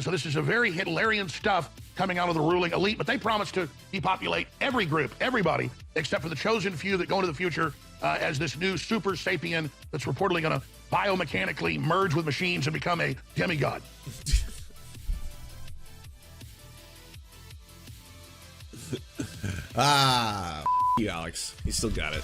So this is a very Hitlerian stuff coming out of the ruling elite, but they promise to depopulate every group, everybody, except for the chosen few that go into the future as this new super sapien that's reportedly going to biomechanically merge with machines and become a demigod. You, Alex. You still got it.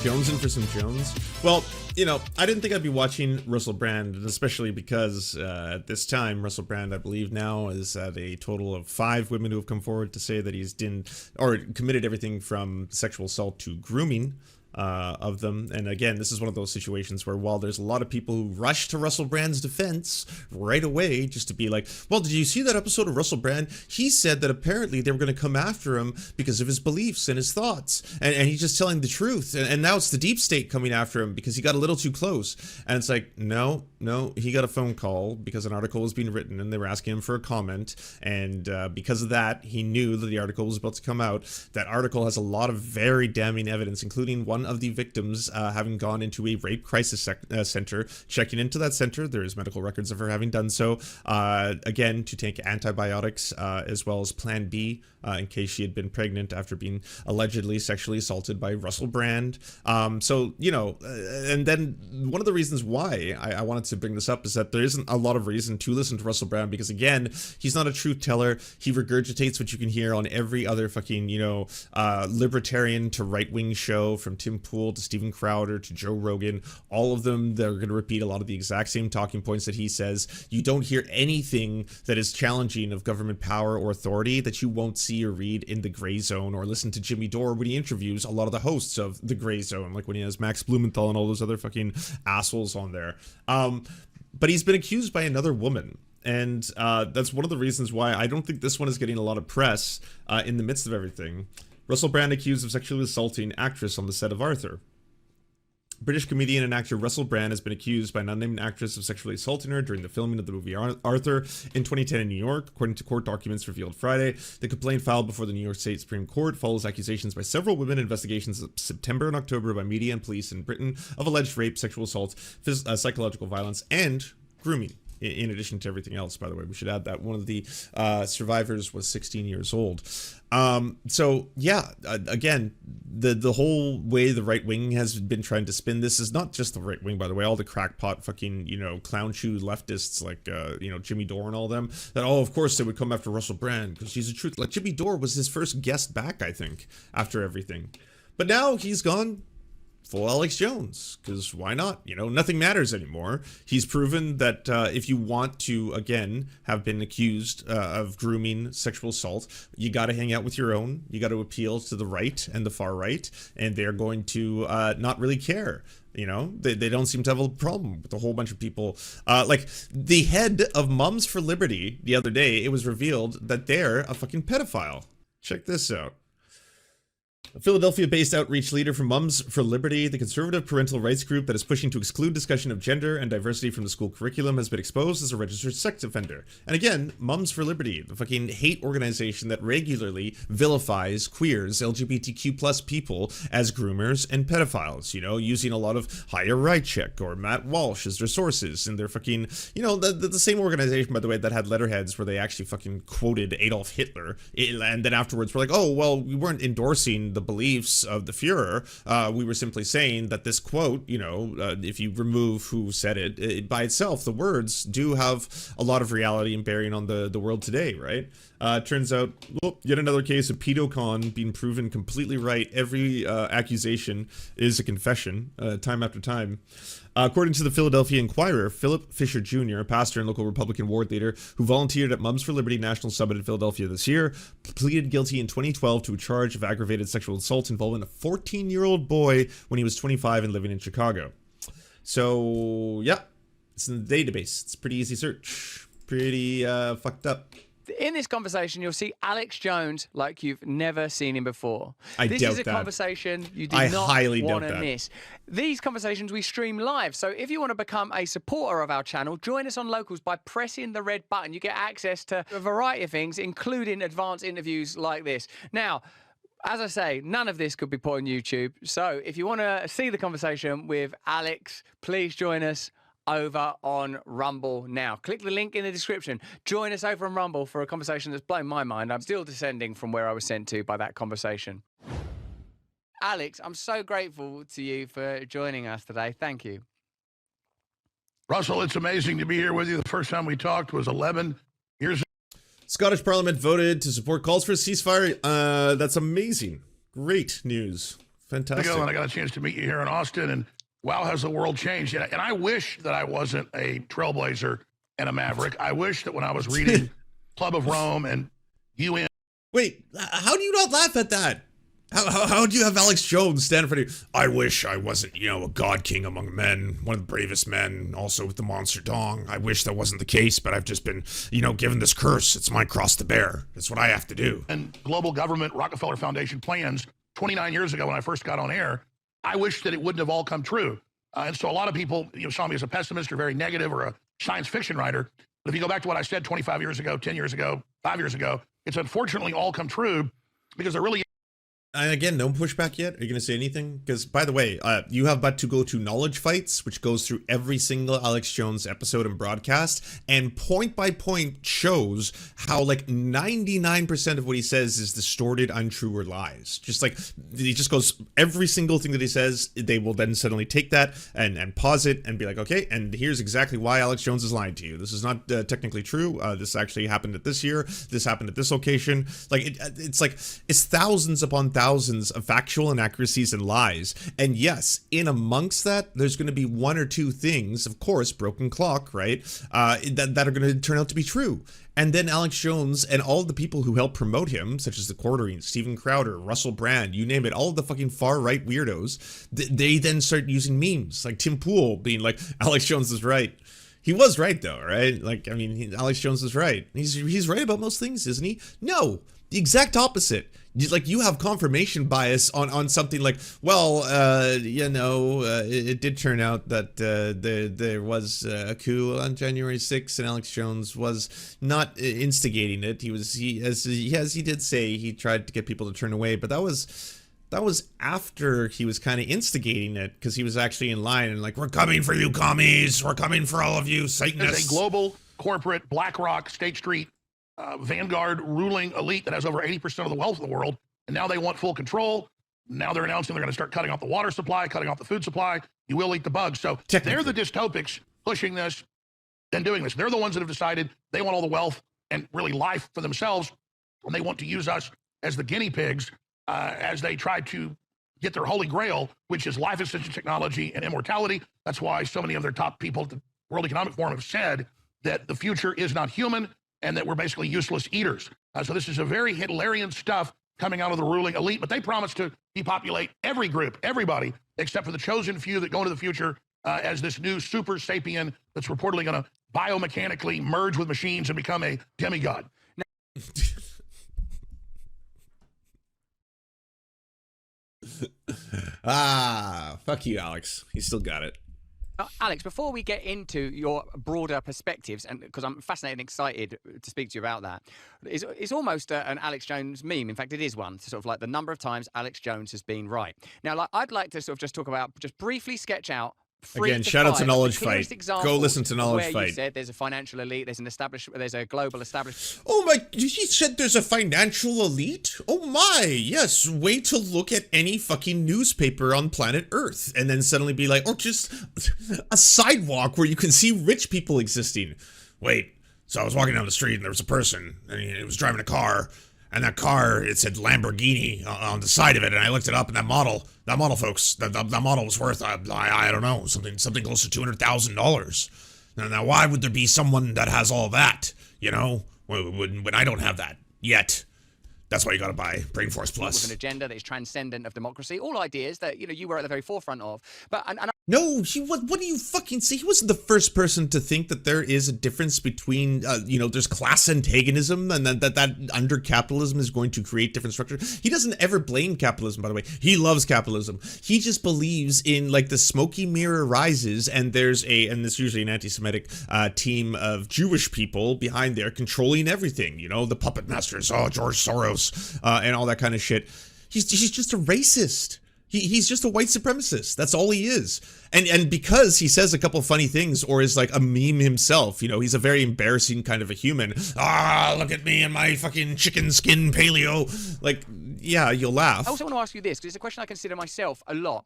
Jonesing for some Jones? Well, you know, I didn't think I'd be watching Russell Brand, especially because at this time, Russell Brand, I believe now, is at a total of 5 women who have come forward to say that he's committed everything from sexual assault to grooming of them. And again, this is one of those situations where while there's a lot of people who rush to Russell Brand's defense right away just to be like, well, did you see that episode of Russell Brand? He said that apparently they were going to come after him because of his beliefs and his thoughts, and he's just telling the truth, and now it's the deep state coming after him because he got a little too close. And it's like, no, he got a phone call because an article was being written and they were asking him for a comment, and because of that, he knew that the article was about to come out. That article has a lot of very damning evidence, including one of the victims having gone into a rape crisis center, checking into that center. There's medical records of her having done so, again, to take antibiotics, as well as Plan B, in case she had been pregnant after being allegedly sexually assaulted by Russell Brand. So, you know, and then one of the reasons why I wanted to bring this up is that there isn't a lot of reason to listen to Russell Brand because, again, he's not a truth teller. He regurgitates what you can hear on every other fucking, you know, libertarian to right-wing show, from Tim Pool to Steven Crowder to Joe Rogan. All of them, they're going to repeat a lot of the exact same talking points that he says. You don't hear anything that is challenging of government power or authority that you won't see or read in The Gray Zone, or listen to Jimmy Dore when he interviews a lot of the hosts of The Gray Zone, like when he has Max Blumenthal and all those other fucking assholes on there. But he's been accused by another woman. And that's one of the reasons why I don't think this one is getting a lot of press in the midst of everything. Russell Brand accused of sexually assaulting actress on the set of Arthur. British comedian and actor Russell Brand has been accused by an unnamed actress of sexually assaulting her during the filming of the movie Arthur in 2010 in New York, according to court documents revealed Friday. The complaint filed before the New York State Supreme Court follows accusations by several women, investigations of September and October by media and police in Britain of alleged rape, sexual assault, psychological violence, and grooming. In addition to everything else, by the way, we should add that one of the survivors was 16 years old. So yeah, again, the whole way the right wing has been trying to spin this is not just the right wing, by the way. All the crackpot fucking, you know, clown shoe leftists like, you know, Jimmy Dore and all them, that, oh, of course they would come after Russell Brand because he's a truth. Like, Jimmy Dore was his first guest back, I think, after everything. But now he's gone full Alex Jones, because why not? You know, nothing matters anymore. He's proven that if you want to, again, have been accused of grooming, sexual assault, you got to hang out with your own. You got to appeal to the right and the far right, and they're going to not really care. You know, they don't seem to have a problem with a whole bunch of people. Like the head of Mums for Liberty the other day, it was revealed that they're a fucking pedophile. Check this out. A Philadelphia-based outreach leader for Mums for Liberty, the conservative parental rights group that is pushing to exclude discussion of gender and diversity from the school curriculum, has been exposed as a registered sex offender. And again, Mums for Liberty, the fucking hate organization that regularly vilifies queers, LGBTQ plus people as groomers and pedophiles, you know, using a lot of Higher Right Check or Matt Walsh as their sources. And they're fucking, you know, the same organization, by the way, that had letterheads where they actually fucking quoted Adolf Hitler. And then afterwards were like, oh, well, we weren't endorsing the beliefs of the Fuhrer. We were simply saying that this quote, you know, if you remove who said it by itself, the words do have a lot of reality and bearing on the world today, right? Turns out, well, yet another case of pedocon being proven completely right. Every accusation is a confession, time after time. According to the Philadelphia Inquirer, Philip Fisher Jr., a pastor and local Republican ward leader who volunteered at Mums for Liberty National Summit in Philadelphia this year, pleaded guilty in 2012 to a charge of aggravated sexual assault involving a 14-year-old boy when he was 25 and living in Chicago. So, yeah, it's in the database. It's a pretty easy search. Pretty fucked up. In this conversation, you'll see Alex Jones like you've never seen him before. This is a conversation you do not want to miss. These conversations we stream live, so if you want to become a supporter of our channel, join us on Locals by pressing the red button. You get access to a variety of things, including advanced interviews like this. Now, as I say, none of this could be put on YouTube, so if you want to see the conversation with Alex, please join us over on Rumble now. Click the link in the description. Join us over on Rumble for a conversation that's blown my mind. I'm still descending from where I was sent to by that conversation. Alex, I'm so grateful to you for joining us today. Thank you. Russell, it's amazing to be here with you. The first time we talked was 11 years ago. Scottish Parliament voted to support calls for a ceasefire. That's amazing. Great news. Fantastic. And I got a chance to meet you here in Austin, and wow, has the world changed. And I wish that I wasn't a trailblazer and a maverick. I wish that when I was reading Club of Rome and UN. Wait, how do you not laugh at that? How do you have Alex Jones stand in front of you? I wish I wasn't, a god king among men, one of the bravest men, also with the monster dong. I wish that wasn't the case, but I've just been, given this curse. It's my cross to bear. That's what I have to do. And global government, Rockefeller Foundation plans 29 years ago when I first got on air, I wish that it wouldn't have all come true. And so a lot of people saw me as a pessimist or very negative or a science fiction writer. But if you go back to what I said 25 years ago, 10 years ago, 5 years ago, it's unfortunately all come true because there really. And again, no pushback yet? Are you going to say anything? Because, by the way, you have but to go to Knowledge Fights, which goes through every single Alex Jones episode and broadcast, and point by point shows how, 99% of what he says is distorted, untrue, or lies. Just he just goes, every single thing that he says, they will then suddenly take that and pause it and be like, okay, and here's exactly why Alex Jones is lying to you. This is not technically true. This actually happened at this year. This happened at this location. It's thousands upon thousands of factual inaccuracies and lies. And yes, in amongst that, there's going to be one or two things, of course, broken clock, right, that are going to turn out to be true. And then Alex Jones and all the people who help promote him, such as the Quartering, Steven Crowder, Russell Brand, you name it, all of the fucking far-right weirdos, they then start using memes, like Tim Pool being like, Alex Jones is right. He was right, though, right? Alex Jones is right. He's right about most things, isn't he? No, the exact opposite. You have confirmation bias on something it did turn out that there was a coup on January 6th, and Alex Jones was not instigating it. He did say he tried to get people to turn away, but that was after he was kind of instigating it, because he was actually in line and we're coming for you, commies. We're coming for all of you, Satanists. There's a global corporate BlackRock, State Street, Vanguard ruling elite that has over 80% of the wealth of the world, and now they want full control. Now they're announcing they're going to start cutting off the water supply, cutting off the food supply. You will eat the bugs. So they're the dystopics pushing this and doing this. They're the ones that have decided they want all the wealth and really life for themselves, and they want to use us as the guinea pigs as they try to get their holy grail, which is life-extension technology and immortality. That's why so many of their top people at the World Economic Forum have said that the future is not human, and that we're basically useless eaters. So this is a very Hitlerian stuff coming out of the ruling elite, but they promise to depopulate every group, everybody, except for the chosen few that go into the future as this new super sapien that's reportedly going to biomechanically merge with machines and become a demigod. Fuck you, Alex. He still got it. Alex, before we get into your broader perspectives, and because I'm fascinated and excited to speak to you about that, it's almost an Alex Jones meme. In fact, it is one, sort of the number of times Alex Jones has been right. Now, I'd like to sort of just talk about, just briefly sketch out. Again, shout out to Knowledge Fight. Go listen to Knowledge Fight. You said there's a financial elite, there's a global establishment. Oh my, he said there's a financial elite? Oh my, yes, wait to look at any fucking newspaper on planet Earth and then suddenly be like, or just a sidewalk where you can see rich people existing. Wait, so I was walking down the street and there was a person and he was driving a car. And that car, it said Lamborghini on the side of it, and I looked it up, and that model, folks, that model was worth, I don't know, something close to $200,000. Now, why would there be someone that has all that, when I don't have that yet? That's why you got to buy Brain Force Plus. With an agenda that is transcendent of democracy, all ideas that you were at the very forefront of. But no, what do you fucking say? He wasn't the first person to think that there is a difference between there's class antagonism and that under capitalism is going to create different structures. He doesn't ever blame capitalism, by the way. He loves capitalism. He just believes in the smoky mirror rises, and there's and it's usually an anti-Semitic team of Jewish people behind there controlling everything. The puppet masters, George Soros, and all that kind of shit. He's just a racist. He's just a white supremacist. That's all he is. And because he says a couple funny things or is like a meme himself, you know, he's a very embarrassing kind of a human. Ah, look at me and my fucking chicken skin paleo. Like, yeah, you'll laugh. I also want to ask you this, because it's a question I consider myself a lot.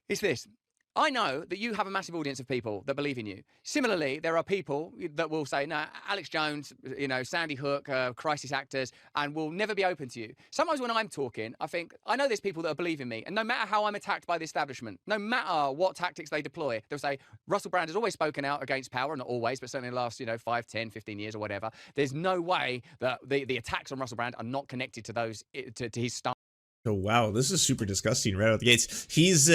It's this. I know that you have a massive audience of people that believe in you. Similarly, there are people that will say, no, Alex Jones, you know, Sandy Hook, crisis actors, and will never be open to you. Sometimes when I'm talking, I think, I know there's people that believe in me, and no matter how I'm attacked by the establishment, no matter what tactics they deploy, they'll say, Russell Brand has always spoken out against power, not always, but certainly in the last, you know, 5, 10, 15 years or whatever. There's no way that the attacks on Russell Brand are not connected to those, to his style. Oh wow, this is super disgusting right out the gates. He's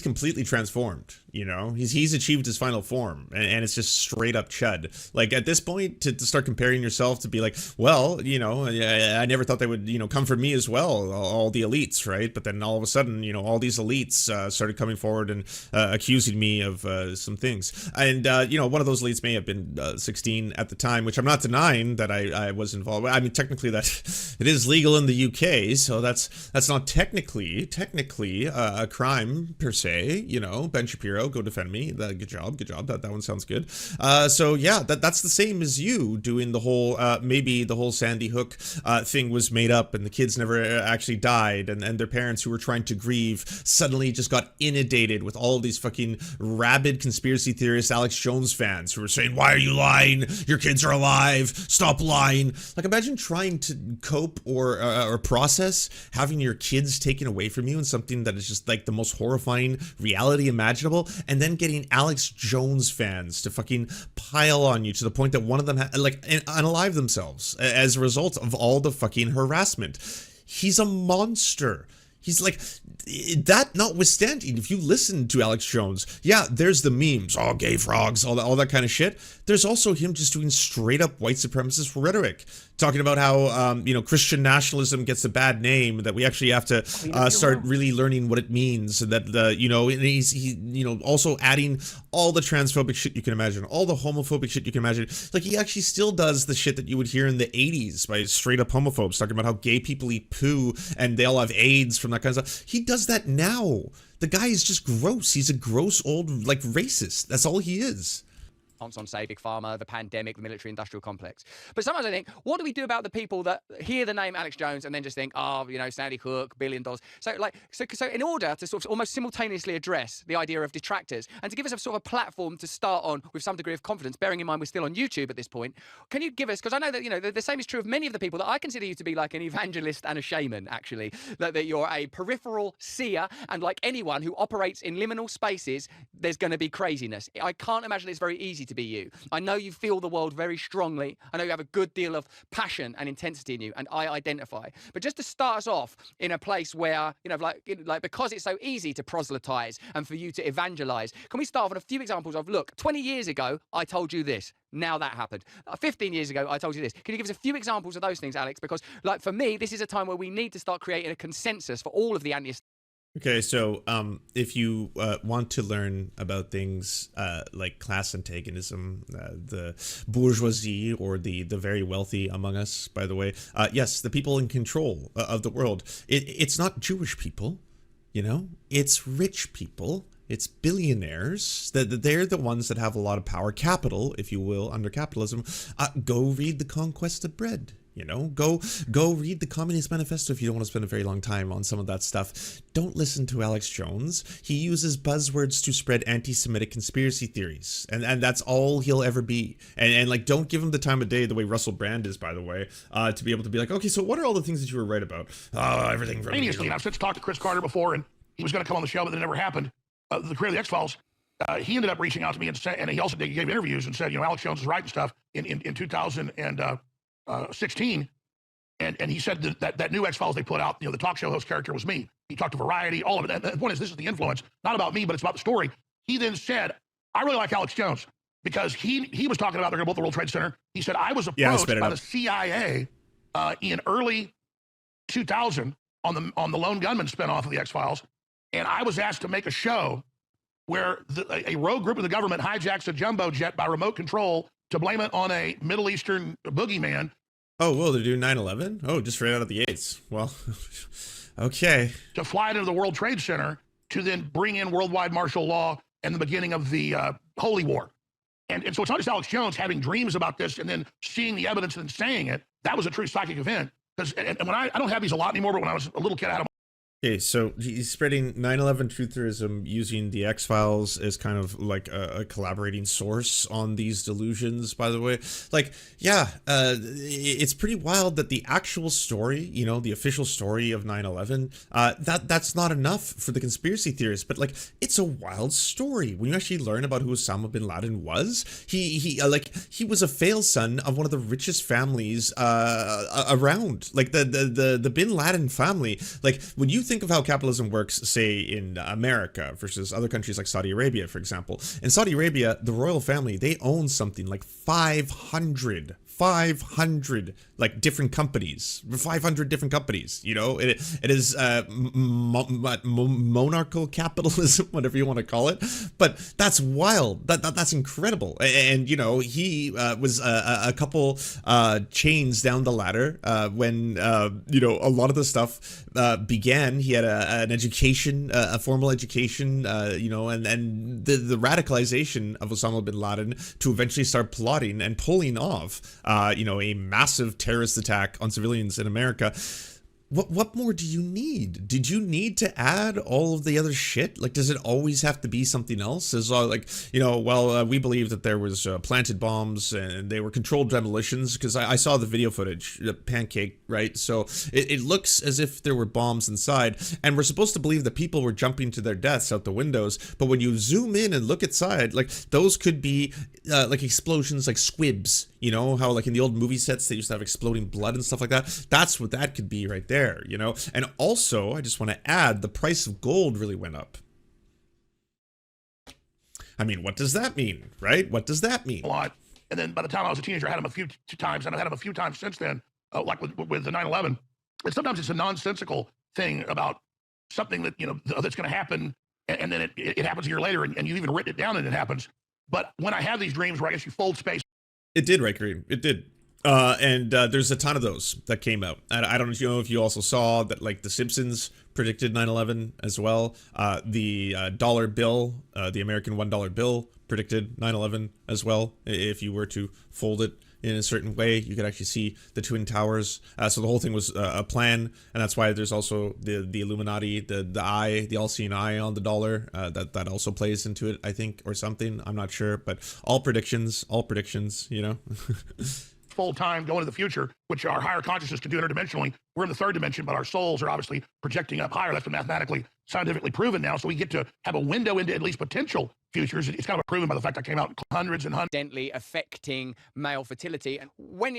completely transformed, you know. He's achieved his final form, and it's just straight up chud. Like at this point, to start comparing yourself to be like, well, you know, I never thought they would, you know, come for me as well, all the elites, right? But then all of a sudden, you know, all these elites started coming forward and accusing me of some things. And you know, one of those elites may have been 16 at the time, which I'm not denying that I was involved. I mean, technically that it is legal in the UK, so that's not technically a crime per se, you know. Ben Shapiro, go defend me. Good job. That one sounds good. So yeah, that's the same as you doing the whole maybe the whole Sandy Hook thing was made up and the kids never actually died, and their parents who were trying to grieve suddenly just got inundated with all of these fucking rabid conspiracy theorists, Alex Jones fans who were saying, why are you lying? Your kids are alive. Stop lying. Like imagine trying to cope or process having your kids taken away from you in something that is just like the most horrifying reality imaginable, and then getting Alex Jones fans to fucking pile on you to the point that one of them like unalive themselves as a result of all the fucking harassment. He's a monster. He's like, that notwithstanding, if you listen to Alex Jones, yeah, there's the memes, all gay frogs, all that kind of shit. There's also him just doing straight up white supremacist rhetoric, talking about how, you know, Christian nationalism gets a bad name, that we actually have to start really learning what it means, and that, you know, and he's you know, also adding all the transphobic shit you can imagine, all the homophobic shit you can imagine. Like, he actually still does the shit that you would hear in the 80s by straight up homophobes, talking about how gay people eat poo and they all have AIDS from that kind of stuff. He does that now. The guy is just gross. He's a gross old, like, racist. That's all he is. On, say, Big Pharma, the pandemic, the military-industrial complex. But sometimes I think, what do we do about the people that hear the name Alex Jones and then just think, oh, you know, Sandy Hook, $1 billion. So in order to sort of almost simultaneously address the idea of detractors and to give us a sort of a platform to start on with some degree of confidence, bearing in mind we're still on YouTube at this point, can you give us, because I know that, you know, the same is true of many of the people that I consider you to be like an evangelist and a shaman, actually, that you're a peripheral seer, and like anyone who operates in liminal spaces, there's going to be craziness. I can't imagine it's very easy to be you. I know you feel the world very strongly. I know you have a good deal of passion and intensity in you, and I identify. But just to start us off in a place where, you know, like because it's so easy to proselytize and for you to evangelize, can we start off with a few examples of, look, 20 years ago, I told you this. Now that happened. 15 years ago, I told you this. Can you give us a few examples of those things, Alex? Because, like, for me, this is a time where we need to start creating a consensus for all of the anti. Okay, so if you want to learn about things like class antagonism, the bourgeoisie, or the very wealthy among us, by the way, yes, the people in control of the world, it's not Jewish people, you know, it's rich people. It's billionaires. They're the ones that have a lot of power, capital, if you will, under capitalism. Go read The Conquest of Bread. You know, go read the Communist Manifesto if you don't want to spend a very long time on some of that stuff. Don't listen to Alex Jones. He uses buzzwords to spread anti-Semitic conspiracy theories, and that's all he'll ever be. And like, don't give him the time of day the way Russell Brand is, by the way, to be able to be like, okay, so what are all the things that you were right about? Everything from Previously, I've since talked to Chris Carter before, and he was going to come on the show, but it never happened. The creator of the X-Files, he ended up reaching out to me and he also gave interviews and said, you know, Alex Jones is right and stuff in 2016, and he said that new X-Files they put out, you know, the talk show host character was me. He talked to Variety, all of it. And the point is, this is the influence, not about me, but it's about the story. He then said, I really like Alex Jones because he was talking about they're going to build the World Trade Center. He said, I was approached by the CIA in early 2000 on the Lone Gunman spinoff of the X-Files, and I was asked to make a show where a rogue group of the government hijacks a jumbo jet by remote control to blame it on a Middle Eastern boogeyman Oh, well, they're doing 9/11? Oh, just right out of the gates. Well, okay. To fly into the World Trade Center to then bring in worldwide martial law and the beginning of the Holy War. And so it's not just Alex Jones having dreams about this and then seeing the evidence and then saying it. That was a true psychic event. Because and when I don't have these a lot anymore, but when I was a little kid, I had them. Okay, so he's spreading 9/11 trutherism using the X-Files as kind of like a collaborating source on these delusions, by the way. Like, yeah, it's pretty wild that the actual story, you know, the official story of 9/11, that's not enough for the conspiracy theorists, but like, it's a wild story. When you actually learn about who Osama bin Laden was, he was a fail son of one of the richest families around. Like the bin Laden family. Like, when you think of how capitalism works, say in America versus other countries like Saudi Arabia, for example. In Saudi Arabia, the royal family, they own something like 500 like different companies, 500 different companies, you know. It is monarchical capitalism, whatever you want to call it, but that's wild. That's incredible. And you know, he was a couple chains down the ladder when you know, a lot of the stuff began. He had an education, a formal education, you know, and the radicalization of Osama bin Laden to eventually start plotting and pulling off you know, a massive terrorist attack on civilians in America. What more do you need? Did you need to add all of the other shit? Like, does it always have to be something else? Is like, you know, well, we believe that there was planted bombs and they were controlled demolitions, because I saw the video footage, the pancake, right? So it looks as if there were bombs inside, and we're supposed to believe that people were jumping to their deaths out the windows. But when you zoom in and look inside, like, those could be like explosions, like squibs. You know how, like, in the old movie sets, they used to have exploding blood and stuff like that? That's what that could be right there, you know? And also, I just want to add, the price of gold really went up. I mean, what does that mean, right? What does that mean? A lot. And then by the time I was a teenager, I had them a few times, and I've had them a few times since then, like with the 9/11. And sometimes it's a nonsensical thing about something that, you know, that's going to happen, and then it happens a year later, and you've even written it down and it happens. But when I have these dreams where I guess you fold space. It did, right, Green? It did. And there's a ton of those that came out. And I don't know if you also saw that, like, The Simpsons predicted 9/11 as well. The dollar bill, the American $1 bill, predicted 9/11 as well. If you were to fold it in a certain way, you could actually see the Twin Towers. So the whole thing was a plan, and that's why there's also the Illuminati, the eye, the all-seeing eye on the dollar. That also plays into it, I think, or something. I'm not sure, but all predictions, you know. Full time going to the future, which our higher consciousness can do interdimensionally. We're in the third dimension, but our souls are obviously projecting up higher. That's been mathematically, scientifically proven now. So we get to have a window into at least potential futures. It's kind of proven by the fact I came out hundreds and hundreds. Gently affecting male fertility. And when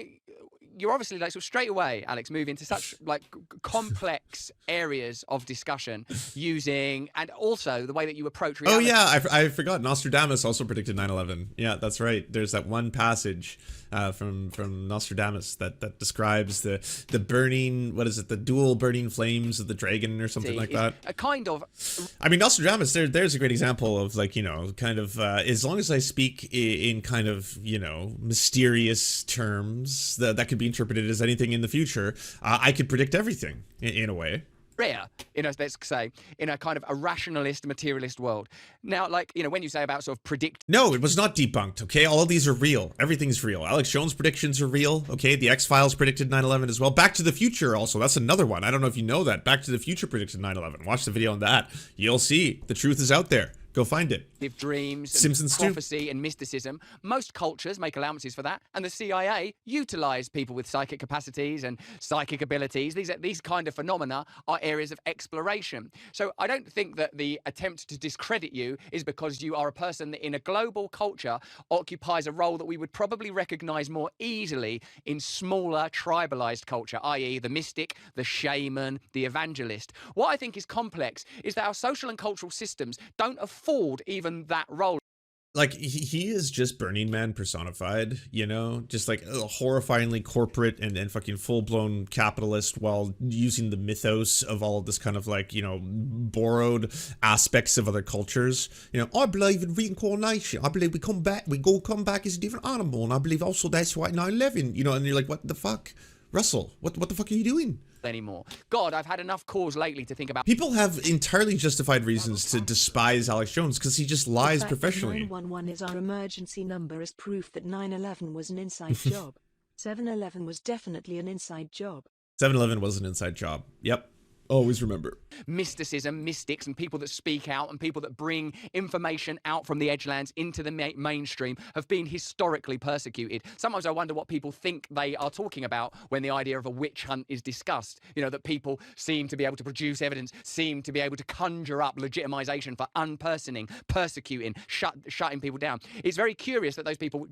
you're obviously, like, sort of straight away, Alex, move into such, like, complex areas of discussion using, and also the way that you approach reality. Oh yeah, I forgot. Nostradamus also predicted 9/11. Yeah, that's right. There's that one passage from Nostradamus that describes the burning, what is it, the dual burning flames of the dragon or something like that. A kind of. I mean, Nostradamus, there's a great example of, like, you know, kind of as long as I speak in kind of, you know, mysterious terms that could be interpreted as anything in the future, I could predict everything in a way. Rare, you know, let's say, in a kind of a rationalist, materialist world. Now, like, you know, when you say about sort of predict. No, it was not debunked, okay? All of these are real. Everything's real. Alex Jones' predictions are real, okay? The X-Files predicted 9/11 as well. Back to the Future also. That's another one. I don't know if you know that. Back to the Future predicted 9/11. Watch the video on that. You'll see. The truth is out there. Go find it. Dreams, Simpsons and prophecy, and mysticism. Most cultures make allowances for that, and the CIA utilize people with psychic capacities and psychic abilities. These kind of phenomena are areas of exploration. So I don't think that the attempt to discredit you is because you are a person that in a global culture occupies a role that we would probably recognize more easily in smaller tribalized culture, i.e. the mystic, the shaman, the evangelist. What I think is complex is that our social and cultural systems don't afford even that role. like he is just Burning Man personified, you know, just like a horrifyingly corporate and fucking full-blown capitalist, while using the mythos of all of this kind of like, you know, borrowed aspects of other cultures. You know, I believe in reincarnation. I believe we come back as a different animal, and I believe also that's why 9/11, you know, and you're like, what the fuck? Russell, what the fuck are you doing? Anymore. God, I've had enough cause lately to think about. People have entirely justified reasons to despise Alex Jones because he just lies professionally. 911 is our emergency number is proof that 9/11 was an inside job. 7/11 was definitely an inside job. 7/11 was an inside job. Yep. Always remember. Mysticism, mystics, and people that speak out and people that bring information out from the edgelands into the mainstream have been historically persecuted. Sometimes I wonder what people think they are talking about when the idea of a witch hunt is discussed. You know, that people seem to be able to produce evidence, seem to be able to conjure up legitimization for unpersoning, persecuting, shutting people down. It's very curious that those people...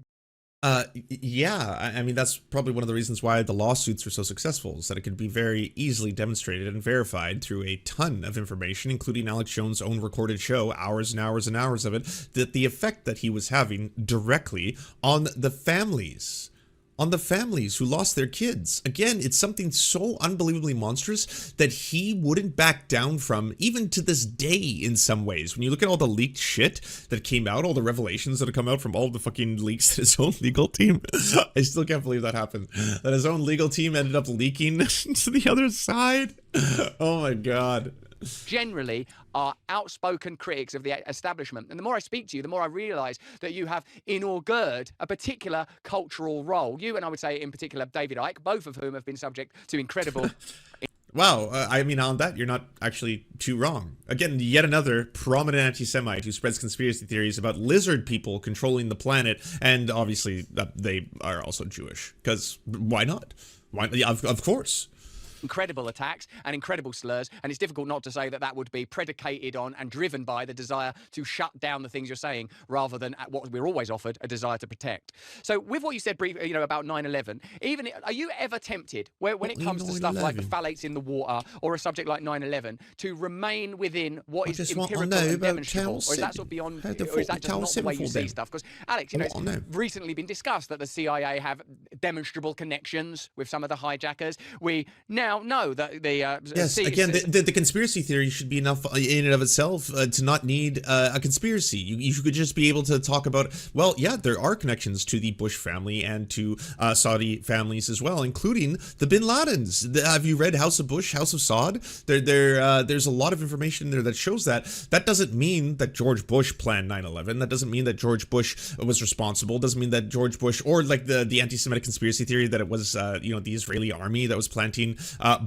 Yeah, I mean, that's probably one of the reasons why the lawsuits were so successful, is that it could be very easily demonstrated and verified through a ton of information, including Alex Jones' own recorded show, hours and hours and hours of it, that the effect that he was having directly on the families who lost their kids. Again, it's something so unbelievably monstrous that he wouldn't back down from, even to this day in some ways. When you look at all the leaked shit that came out, all the revelations that have come out from all the fucking leaks that his own legal team, I still can't believe that happened, that his own legal team ended up leaking to the other side. Oh my God. Generally are outspoken critics of the establishment. And the more I speak to you, the more I realize that you have inaugured a particular cultural role. You, and I would say in particular David Icke, both of whom have been subject to incredible... Wow, I mean, on that, you're not actually too wrong. Again, yet another prominent anti-Semite who spreads conspiracy theories about lizard people controlling the planet, and obviously they are also Jewish, because why not? Why? Of course. Incredible attacks and incredible slurs, and it's difficult not to say that that would be predicated on and driven by the desire to shut down the things you're saying, rather than at what we're always offered, a desire to protect. So with what you said briefly, you know, about 9/11, even are you ever tempted, when it comes to stuff like the phthalates in the water or a subject like 9/11, to remain within what is empirical and demonstrable, or is that sort of beyond, or is that just not the way you see stuff? Because Alex, you know, it's recently been discussed that the CIA have demonstrable connections with some of the hijackers. We now know that the yes, again, the conspiracy theory should be enough in and of itself to not need a conspiracy. You could just be able to talk about, well, yeah, there are connections to the Bush family and to Saudi families as well, including the Bin Ladens. Have you read House of Bush, House of Saud? There's a lot of information there that shows that. That doesn't mean that George Bush planned 9/11. That doesn't mean that George Bush was responsible. Doesn't mean that George Bush, or like the anti-Semitic conspiracy theory that it was you know, the Israeli army that was planting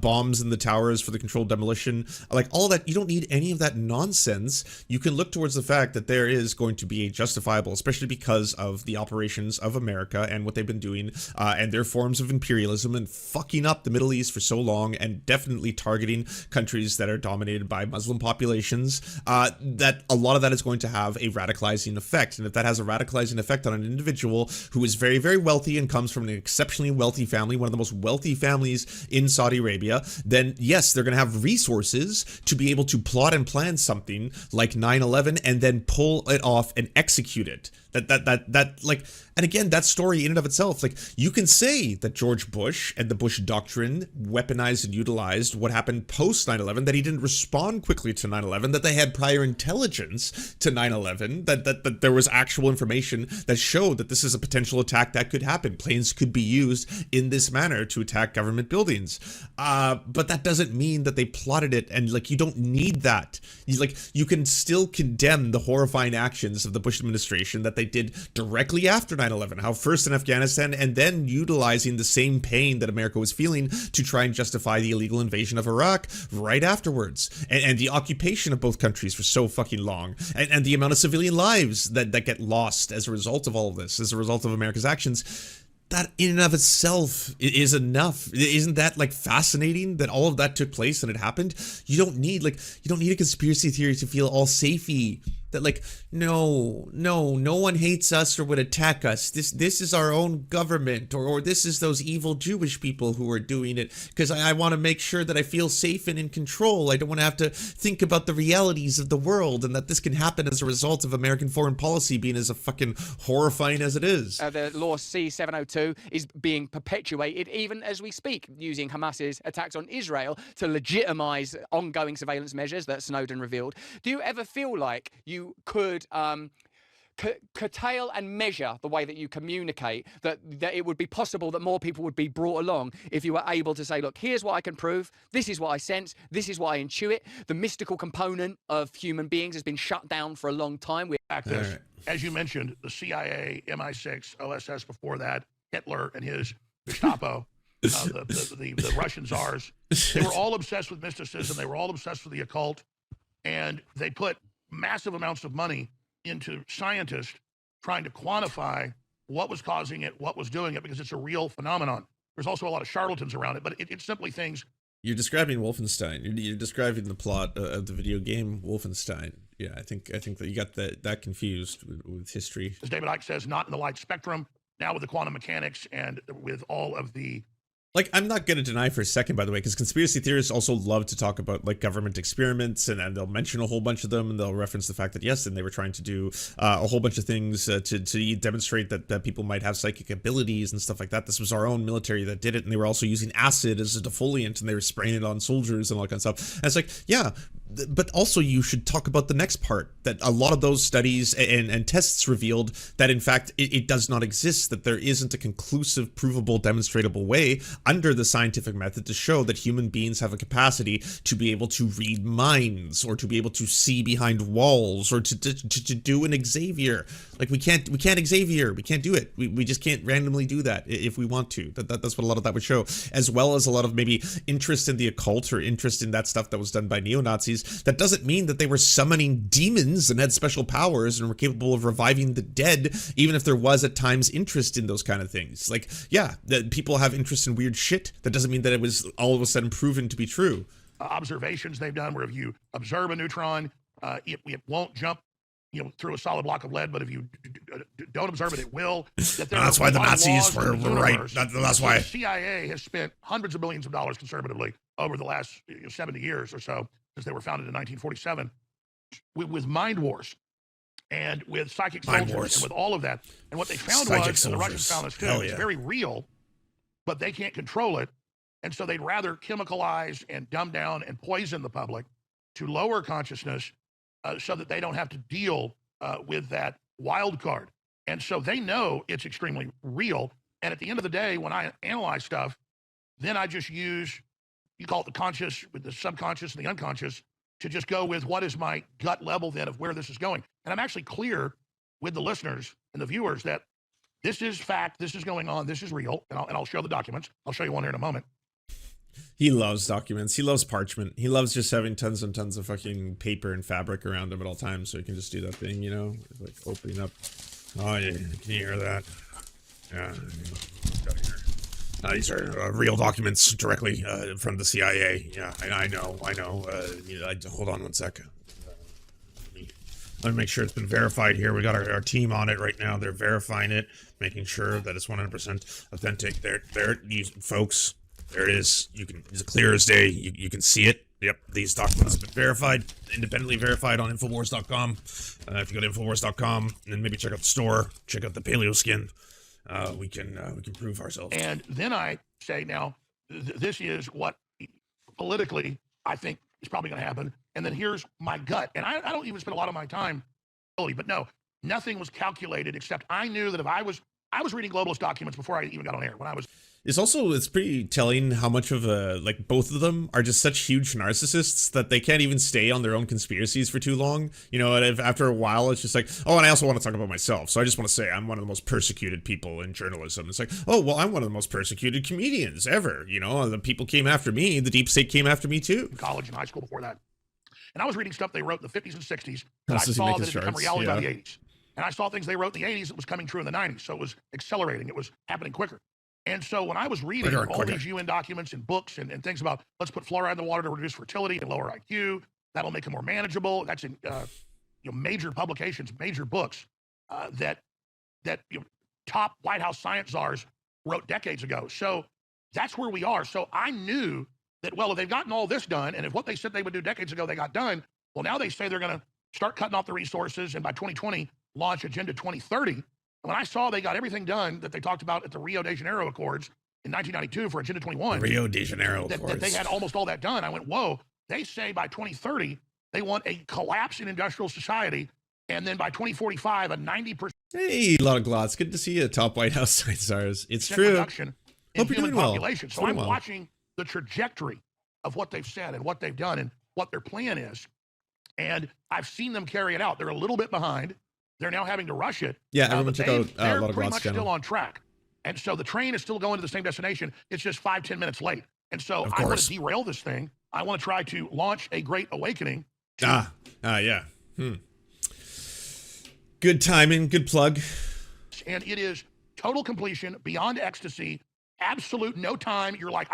bombs in the towers for the controlled demolition, like all that. You don't need any of that nonsense. You can look towards the fact that there is going to be a justifiable, especially because of the operations of America and what they've been doing and their forms of imperialism and fucking up the Middle East for so long, and definitely targeting countries that are dominated by Muslim populations, that a lot of that is going to have a radicalizing effect. And if that has a radicalizing effect on an individual who is very, very wealthy and comes from an exceptionally wealthy family, one of the most wealthy families in Saudi Arabia, then yes, they're going to have resources to be able to plot and plan something like 9/11 and then pull it off and execute it. That like, and again, that story in and of itself, like, you can say that George Bush and the Bush doctrine weaponized and utilized what happened post 9/11, that he didn't respond quickly to 9/11, that they had prior intelligence to 9/11, that there was actual information that showed that this is a potential attack that could happen. Planes could be used in this manner to attack government buildings. But that doesn't mean that they plotted it, and like, you don't need that. You can still condemn the horrifying actions of the Bush administration that they did directly after 9/11, how first in Afghanistan and then utilizing the same pain that America was feeling to try and justify the illegal invasion of Iraq right afterwards, and the occupation of both countries for so fucking long, and the amount of civilian lives that get lost as a result of all of this, as a result of America's actions. That in and of itself is enough. Isn't that like fascinating that all of that took place and it happened? You don't need a conspiracy theory to feel all safey that like, no one hates us or would attack us. This is our own government, or this is those evil Jewish people who are doing it because I want to make sure that I feel safe and in control. I don't want to have to think about the realities of the world and that this can happen as a result of American foreign policy being as fucking horrifying as it is. The law C-702 is being perpetuated even as we speak, using Hamas's attacks on Israel to legitimize ongoing surveillance measures that Snowden revealed. Do you ever feel like you could curtail and measure the way that you communicate, that it would be possible that more people would be brought along if you were able to say, look, here's what I can prove, this is what I sense, this is what I intuit? The mystical component of human beings has been shut down for a long time. As you mentioned, the CIA, MI6, OSS before that, Hitler and his Gestapo, the Russian czars, they were all obsessed with mysticism. They were all obsessed with the occult. And they put massive amounts of money into scientists trying to quantify what was causing it, what was doing it, because it's a real phenomenon. There's also a lot of charlatans around it, but it's simply things. You're describing Wolfenstein. You're describing the plot of the video game Wolfenstein. Yeah, I think that you got that confused with history. As David Icke says, not in the light spectrum. Now with the quantum mechanics and with all of the... Like, I'm not going to deny for a second, by the way, because conspiracy theorists also love to talk about, like, government experiments, and they'll mention a whole bunch of them, and they'll reference the fact that, yes, and they were trying to do a whole bunch of things to demonstrate that people might have psychic abilities and stuff like that. This was our own military that did it, and they were also using acid as a defoliant, and they were spraying it on soldiers and all that kind of stuff. And it's like, yeah, but also you should talk about the next part, that a lot of those studies and tests revealed that, in fact, it does not exist, that there isn't a conclusive, provable, demonstratable way under the scientific method to show that human beings have a capacity to be able to read minds, or to be able to see behind walls, or to do an Xavier. Like, we can't Xavier. We can't do it. We just can't randomly do that if we want to. That's what a lot of that would show, as well as a lot of maybe interest in the occult or interest in that stuff that was done by neo-Nazis. That doesn't mean that they were summoning demons and had special powers and were capable of reviving the dead, even if there was at times interest in those kind of things. Like, yeah, that people have interest in weird shit. That doesn't mean that it was all of a sudden proven to be true. Observations they've done where if you observe a neutron, it won't jump, through a solid block of lead, but if you don't observe it, it will. That's why the Nazis were right. That's why the CIA has spent hundreds of millions of dollars conservatively over the last 70 years or so, since they were founded in 1947, with mind wars and with psychic soldiers and with all of that. And what they found was, and the Russians found this too, it's very real, but they can't control it. And so they'd rather chemicalize and dumb down and poison the public to lower consciousness so that they don't have to deal with that wild card. And so they know it's extremely real. And at the end of the day, when I analyze stuff, then I just use, you call it the conscious with the subconscious and the unconscious, to just go with what is my gut level then of where this is going. And I'm actually clear with the listeners and the viewers that this is fact, this is going on, this is real, and I'll show the documents. I'll show you one here in a moment. He loves documents. He loves parchment. He loves just having tons and tons of fucking paper and fabric around him at all times, so he can just do that thing, like opening up. Oh, yeah, can you hear that? Yeah. These are real documents directly from the CIA. Yeah, I know. Hold on one second. Let me make sure it's been verified here. We got our team on it right now. They're verifying it, making sure that it's 100% authentic. There, you folks. There it is. It's clear as day. You can see it. Yep, these documents have been verified, independently verified on Infowars.com. If you go to Infowars.com and then maybe check out the store, check out the paleo skin, we can prove ourselves. And then I say, now, this is what politically I think is probably going to happen. And then here's my gut. And I don't even spend a lot of my time, but no, nothing was calculated except I knew that if I was reading globalist documents before I even got on air. It's pretty telling how much of both of them are just such huge narcissists that they can't even stay on their own conspiracies for too long. And if after a while it's just like, oh, and I also want to talk about myself. So I just want to say I'm one of the most persecuted people in journalism. It's like, oh, well, I'm one of the most persecuted comedians ever. The people came after me. The deep state came after me too. College and high school before that. And I was reading stuff they wrote in the 50s and 60s that I saw that had become reality by the 80s. And I saw things they wrote in the 80s that was coming true in the 90s. So it was accelerating. It was happening quicker. And so when I was reading all these UN documents and books and things about, let's put fluoride in the water to reduce fertility and lower IQ, that'll make it more manageable. That's in major publications, major books that top White House science czars wrote decades ago. So that's where we are. So I knew that, well, if they've gotten all this done, and if what they said they would do decades ago, they got done, well, now they say they're going to start cutting off the resources and by 2020, launch Agenda 2030. And when I saw they got everything done that they talked about at the Rio de Janeiro Accords in 1992 for Agenda 21, Rio de Janeiro that they had almost all that done, I went, whoa, they say by 2030, they want a collapse in industrial society, and then by 2045, a 90%. Hey, a lot of glots. Good to see you, top White House science czars. It's true. Reduction in Hope you're human doing population. well. So I'm watching the trajectory of what they've said and what they've done and what their plan is. And I've seen them carry it out. They're a little bit behind. They're now having to rush it. Yeah, everyone took out a lot of glots. They're pretty much still on track. And so the train is still going to the same destination. It's just 5-10 minutes late. And so I want to derail this thing. I want to try to launch a great awakening. Yeah. Good timing, good plug. And it is total completion, beyond ecstasy, absolute no time. You're like,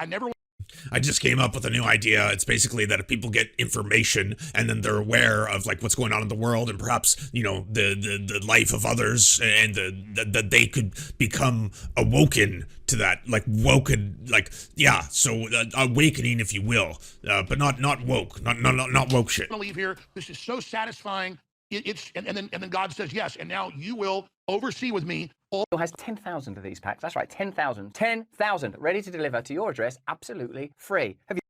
I just came up with a new idea. It's basically that if people get information and then they're aware of like what's going on in the world and perhaps, you know, the life of others, and that they could become awoken to that, like woken, like, yeah. So awakening, if you will, but not woke, not woke shit. I'm gonna leave here. This is so satisfying. And then God says yes, and now you will oversee with me. Has 10,000 of these packs. That's right, 10,000. 10,000 ready to deliver to your address, absolutely free. Have you?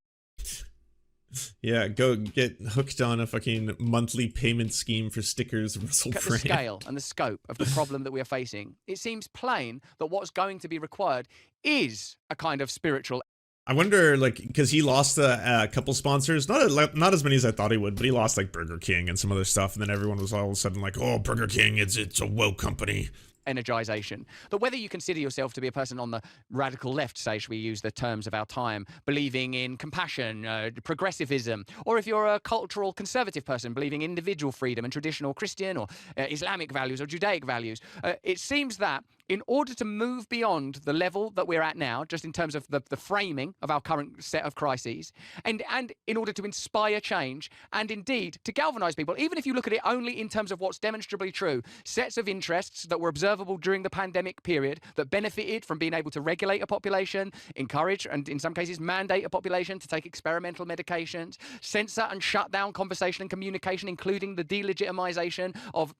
Yeah, go get hooked on a fucking monthly payment scheme for stickers. Russell Look at the scale and the scope of the problem that we are facing. It seems plain that what's going to be required is a kind of spiritual. I wonder, like, because he lost a couple sponsors, not as many as I thought he would, but he lost like Burger King and some other stuff, and then everyone was all of a sudden like, oh, Burger King, it's a woke company. Energization. That whether you consider yourself to be a person on the radical left, say, should we use the terms of our time, believing in compassion, progressivism, or if you're a cultural conservative person, believing in individual freedom and traditional Christian or Islamic values or Judaic values, it seems that in order to move beyond the level that we're at now, just in terms of the framing of our current set of crises, and in order to inspire change, and indeed to galvanize people, even if you look at it only in terms of what's demonstrably true, sets of interests that were observable during the pandemic period that benefited from being able to regulate a population, encourage, and in some cases mandate a population to take experimental medications, censor and shut down conversation and communication, including the delegitimization of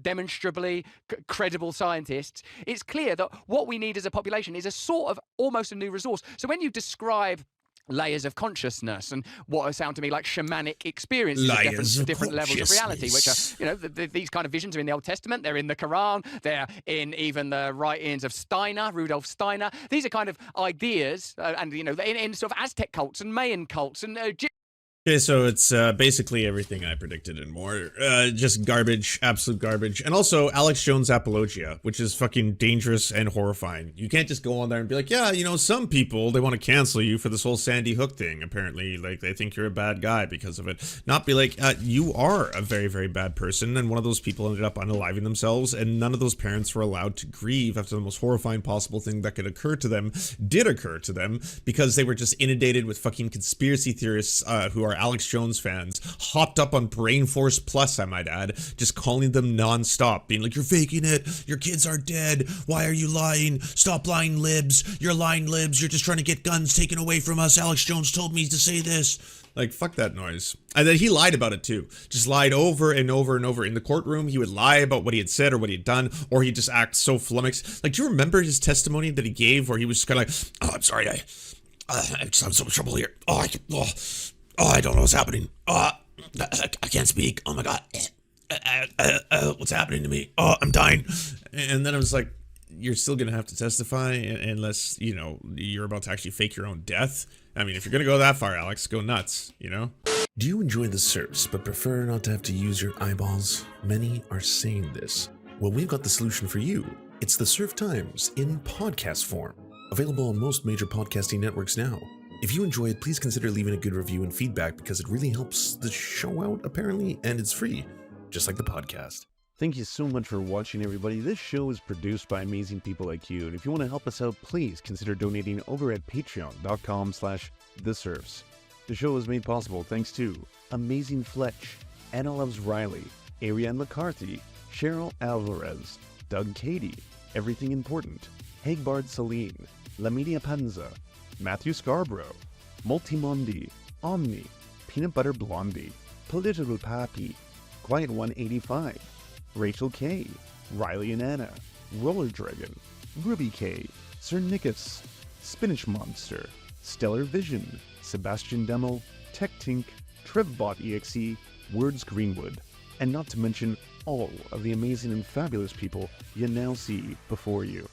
demonstrably credible scientists. It's clear that what we need as a population is a sort of almost a new resource. So when you describe layers of consciousness and what sound to me like shamanic experiences of different levels of reality, which are, you know, these kind of visions are in the Old Testament, they're in the Quran, they're in even the writings of Steiner, Rudolf Steiner. These are kind of ideas, and, you know, in sort of Aztec cults and Mayan cults and Okay, so it's basically everything I predicted and more. Just garbage, absolute garbage. And also Alex Jones apologia, which is fucking dangerous and horrifying. You can't just go on there and be like, yeah, you know, some people, they want to cancel you for this whole Sandy Hook thing. Apparently, like, they think you're a bad guy because of it. Not be like, you are a very, very bad person, and one of those people ended up unaliving themselves, and none of those parents were allowed to grieve after the most horrifying possible thing that could occur to them did occur to them, because they were just inundated with fucking conspiracy theorists who are Alex Jones fans, hopped up on Brain Force Plus, I might add, just calling them non-stop, being like, you're faking it, your kids are dead, why are you lying, stop lying, libs, you're lying, libs, you're just trying to get guns taken away from us, Alex Jones told me to say this. Like, fuck that noise. And then he lied about it too. Just lied over and over and over. In the courtroom, he would lie about what he had said or what he had done, or he'd just act so flummoxed. Like, do you remember his testimony that he gave where he was just kind of like, oh, I'm sorry, I'm just having so much trouble here. I don't know what's happening. I can't speak. Oh my God. What's happening to me? Oh, I'm dying. And then I was like, you're still going to have to testify unless, you know, you're about to actually fake your own death. I mean, if you're going to go that far, Alex, go nuts, you know? Do you enjoy the Serfs but prefer not to have to use your eyeballs? Many are saying this. Well, we've got the solution for you. It's the Serf Times in podcast form. Available on most major podcasting networks now. If you enjoy it, please consider leaving a good review and feedback because it really helps the show out, apparently, and it's free, just like the podcast. Thank you so much for watching, everybody. This show is produced by amazing people like you, and if you want to help us out, please consider donating over at patreon.com/theserfs. The show is made possible thanks to Amazing Fletch, Anna Loves Riley, Ariane McCarthy, Cheryl Alvarez, Doug Cady, Everything Important, Hagbard Celine, Laminia Panza, Matthew Scarborough, Multimondi, Omni, Peanut Butter Blondie, Political Pappy, Quiet 185, Rachel K, Riley and Anna, Roller Dragon, Ruby K, Sir Nickus, Spinach Monster, Stellar Vision, Sebastian Demo, Tech Tink, Trevbot EXE, Words Greenwood, and not to mention all of the amazing and fabulous people you now see before you.